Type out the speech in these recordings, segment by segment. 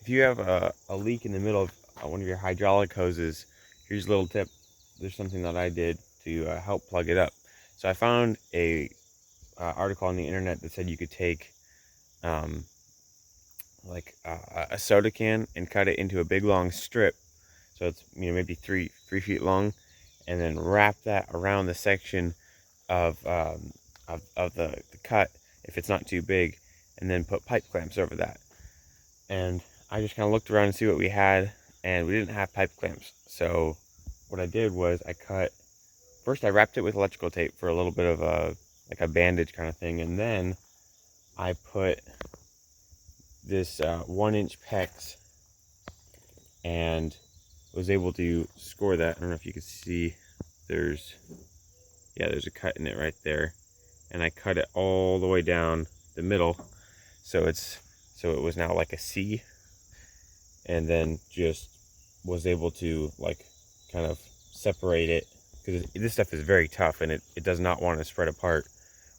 if you have a leak in the middle of one of your hydraulic hoses, here's a little tip. There's something that I did to help plug it up. So I found a article on the internet that said you could take um, a soda can and cut it into a big long strip. So it's maybe three feet long, and then wrap that around the section of the cut if it's not too big, and then put pipe clamps over that. And I just kind of looked around and see what we had, and we didn't have pipe clamps. So what I did was first I wrapped it with electrical tape for a little bit of a bandage kind of thing, and then I put this 1-inch PEX and was able to score that. I don't know if you can see, there's a cut in it right there, and I cut it all the way down the middle, so it was now like a C, and then just was able to kind of separate it, because this stuff is very tough and it does not want to spread apart,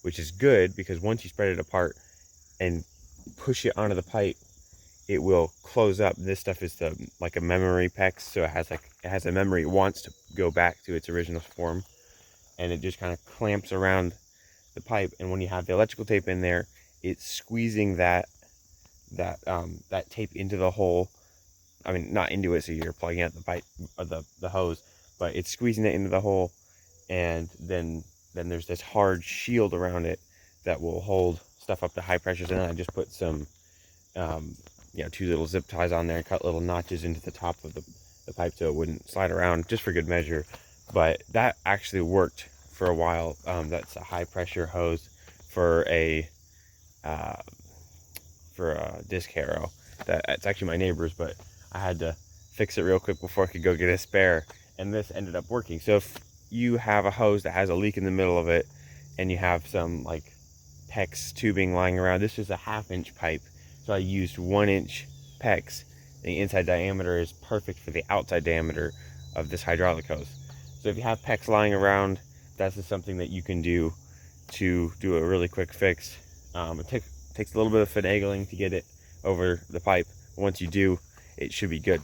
which is good, because once you spread it apart and push it onto the pipe, it will close up. This stuff is like a memory PEX, so it has a memory. It wants to go back to its original form, and it just kind of clamps around the pipe. And when you have the electrical tape in there, it's squeezing that tape into the hole. I mean, not into it, so you're plugging out the pipe or the hose, but it's squeezing it into the hole, and then there's this hard shield around it that will hold stuff up to high pressures. And then I just put some 2 little zip ties on there and cut little notches into the top of the pipe so it wouldn't slide around, just for good measure. But that actually worked for a while. That's a high pressure hose for a disc harrow. It's actually my neighbor's, but I had to fix it real quick before I could go get a spare, and this ended up working. So if you have a hose that has a leak in the middle of it, and you have some PEX tubing lying around, this is a 1/2-inch pipe, so I used 1-inch PEX. The inside diameter is perfect for the outside diameter of this hydraulic hose. So if you have PEX lying around, that's just something that you can do to do a really quick fix. It takes a little bit of finagling to get it over the pipe. Once you do, it should be good.